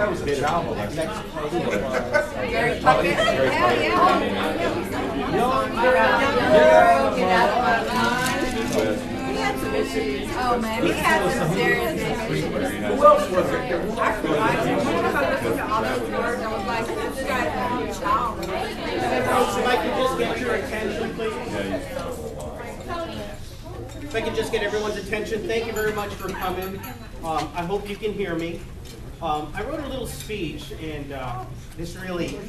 that was a child molester. Very puppet. Oh man, he had some serious issues. Who else was it? I forgot. I listened to all those words. I was like, this guy's a child. If I could just get your attention, please. If I could just get everyone's attention, thank you very much for coming. I hope you can hear me. I wrote a little speech, and this really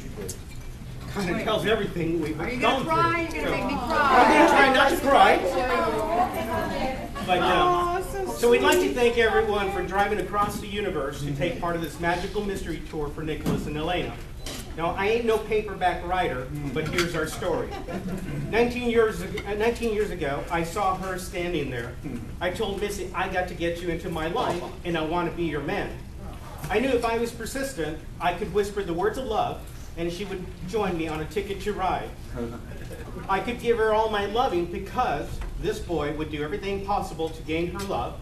kind of tells everything we've gone through. Are you going to cry? You're going to make me cry. I'm going to try not to cry. But, so we'd like to thank everyone for driving across the universe to take part of this magical mystery tour for Nicholas and Elena. Now, I ain't no paperback writer, but here's our story. 19 years ago, I saw her standing there. I told Missi, I got to get you into my life, and I want to be your man. I knew if I was persistent, I could whisper the words of love, and she would join me on a ticket to ride. I could give her all my loving because this boy would do everything possible to gain her love.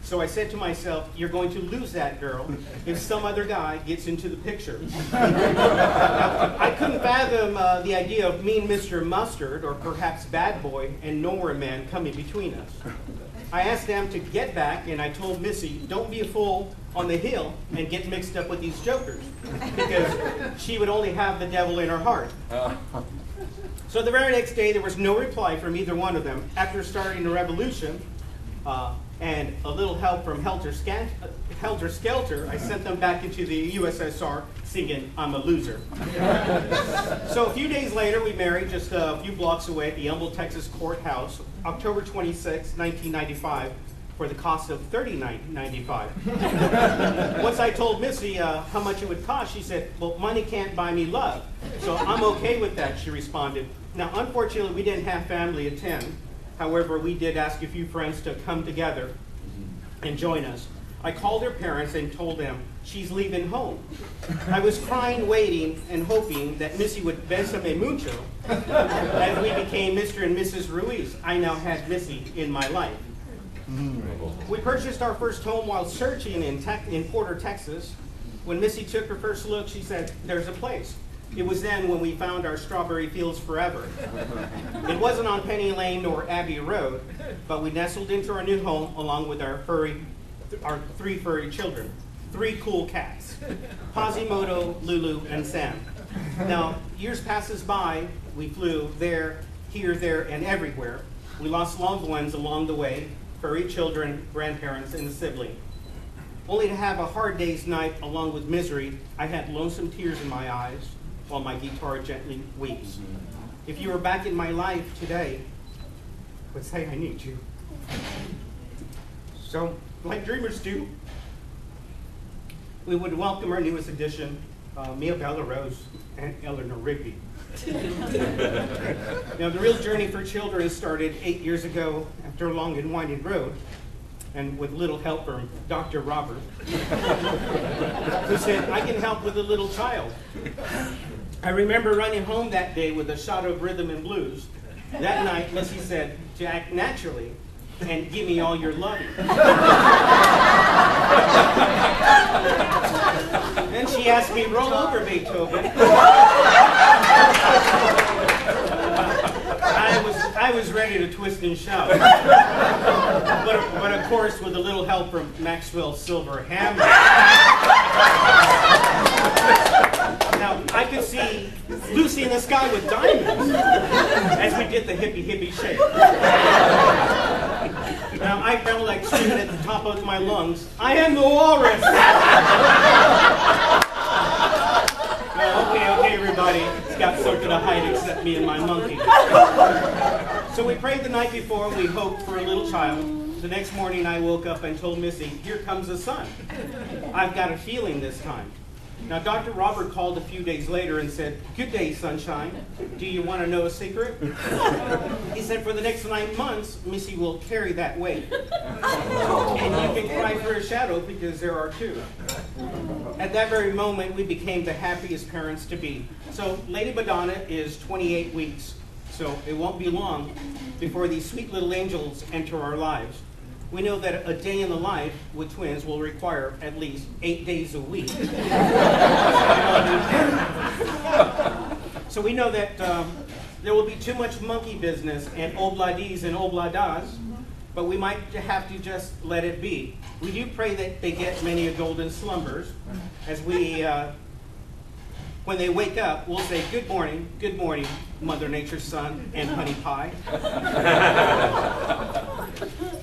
So I said to myself, you're going to lose that girl if some other guy gets into the picture. I couldn't fathom the idea of mean Mr. Mustard or perhaps Bad Boy and Nowhere Man coming between us. I asked them to get back, and I told Missi, don't be a fool on the hill and get mixed up with these jokers, because she would only have the devil in her heart. So the very next day, there was no reply from either one of them. After starting a revolution and a little help from Helter Skelter, I sent them back into the USSR singing, I'm a loser. So a few days later, we married just a few blocks away at the Humble, Texas courthouse, October 26, 1995, for the cost of $39.95. Once I told Missi how much it would cost, she said, well, money can't buy me love. So I'm okay with that, she responded. Now, unfortunately, we didn't have family attend. However, we did ask a few friends to come together and join us. I called her parents and told them she's leaving home. I was crying, waiting, and hoping that Missi would besame mucho as we became Mr. and Mrs. Ruiz. I now had Missi in my life. We purchased our first home while searching in Porter, Texas. When Missi took her first look, she said, there's a place. It was then when we found our strawberry fields forever. It wasn't on Penny Lane nor Abbey Road, but we nestled into our new home along with our three furry children, 3 cool cats, Quasimodo, Lulu, and Sam. Now, years passes by, we flew there, here, there, and everywhere. We lost loved ones along the way, furry children, grandparents, and a sibling. Only to have a hard day's night along with misery, I had lonesome tears in my eyes while my guitar gently weeps. If you were back in my life today, I would say I need you. So, like dreamers do, we would welcome our newest addition, Mia Bella Rose and Eleanor Rigby. Now, the real journey for children started 8 years ago after a long and winding road, and with little help from Dr. Robert, who said, I can help with a little child. I remember running home that day with a shot of rhythm and blues. That night, Missi said, to act naturally and give me all your loving. Then she asked me, roll over, Beethoven. I was ready to twist and shout. But of course, with a little help from Maxwell's silver hammer. Now, I could see Lucy in the sky with diamonds as we did the hippie hippie shake. Now, I felt like screaming at the top of my lungs, I am the walrus! Okay, everybody. It's got something to hide except me and my monkey. So we prayed the night before. We hoped for a little child. The next morning, I woke up and told Missi, here comes the sun. I've got a feeling this time. Now, Dr. Robert called a few days later and said, good day, sunshine. Do you want to know a secret? He said, for the next 9 months, Missi will carry that weight. And you can cry for a shadow because there are 2. At that very moment, we became the happiest parents to be. So Lady Madonna is 28 weeks. So it won't be long before these sweet little angels enter our lives. we know that a day in the life with twins will require at least 8 days a week. So we know that there will be too much monkey business and obladis and obladas, but we might have to just let it be. We do pray that they get many a golden slumbers as we, when they wake up, we'll say, good morning, Mother Nature's son and honey pie.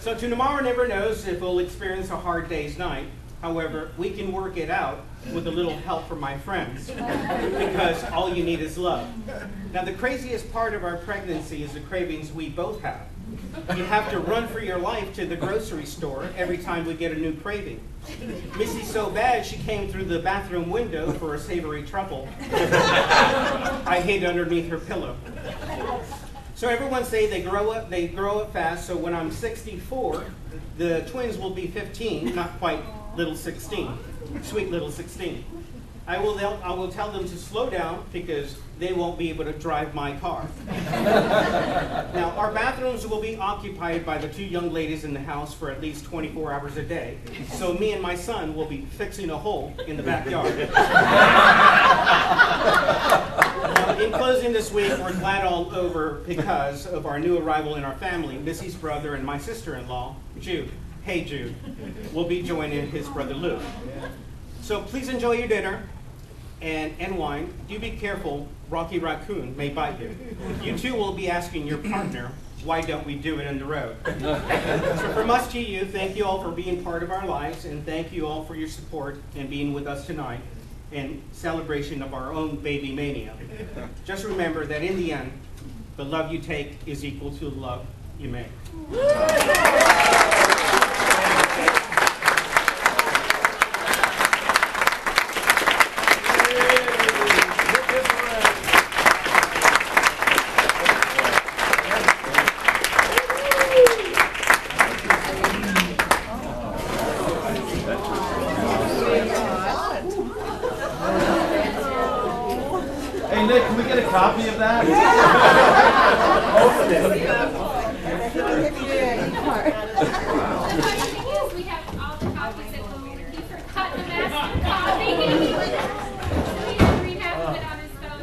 So tomorrow never knows if we'll experience a hard day's night. However, we can work it out with a little help from my friends, because all you need is love. Now, the craziest part of our pregnancy is the cravings we both have. You have to run for your life to the grocery store every time we get a new craving. Missy's so bad, she came through the bathroom window for a savory truffle. I hid underneath her pillow. So everyone say they grow up fast, so when I'm 64, the twins will be 15, not quite little 16, sweet little 16. I will tell them to slow down because they won't be able to drive my car. Now, our bathrooms will be occupied by the 2 young ladies in the house for at least 24 hours a day. So me and my son will be fixing a hole in the backyard. Now, in closing this week, we're glad all over because of our new arrival in our family, Missy's brother and my sister-in-law, Jude. Hey, Jude. Will be joining his brother Luke. So please enjoy your dinner and wine. Do be careful, Rocky Raccoon may bite you. You too will be asking your partner, why don't we do it on the road? So from us to you, thank you all for being part of our lives, and thank you all for your support and being with us tonight in celebration of our own baby mania. Just remember that in the end, the love you take is equal to the love you make. Hey Nick, can we get a copy of that? Open it. We have all the copies at home. He's cutting the master copy. He read half of it on his phone.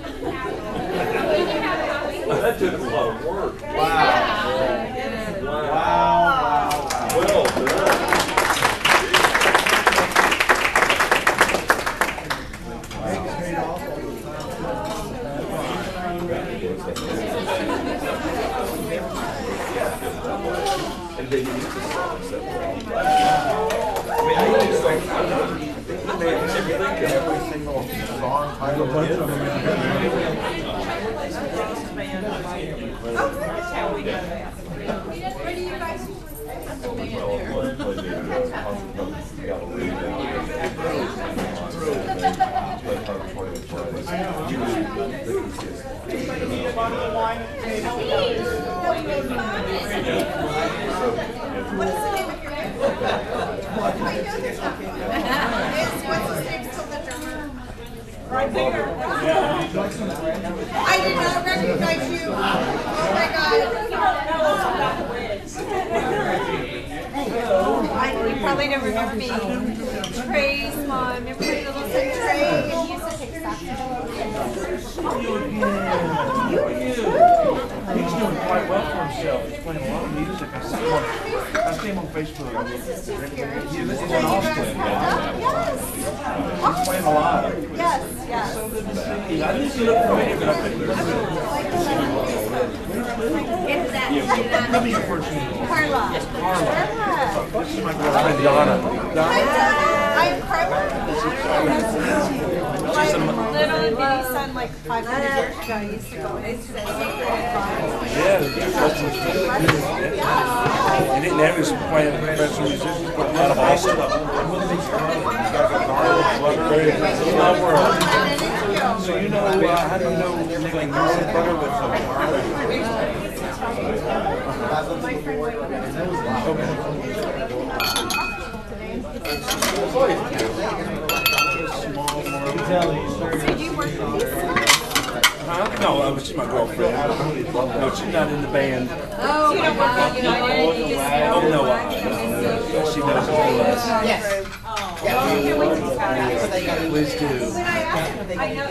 You can have copies. That took a lot of work. Wow. Well done. And they use the songs that were all I mean, I used to Every single song title. Anybody need a bottle of wine? What's the name of your band? What's his name? Still the drummer? Right there. I did not recognize you. Oh my God. You probably don't remember me. Trey's mom. Remember my little son Trey? And he used to take saxophone. He's doing quite well for himself. He's playing a lot of music. I see him on Facebook. He's in Austin. He's playing a lot. Yes, yes. I didn't see it familiar, but I couldn't It's that. Tell me your first name. Carla. Carla. This is my girlfriend, Donna. Hi, Donna. I'm Carla. My little bitty son, like 500 years ago, used to go and He didn't have his playing professional musicians, but out of Austin. So you know, how do you know Nick Newman's brother lives up in So do you work with these? No, she's my girlfriend. No, she's not in the band. Oh, you don't want to, you know, you just know. Oh, no, she knows who us. Yes. Please do. I know.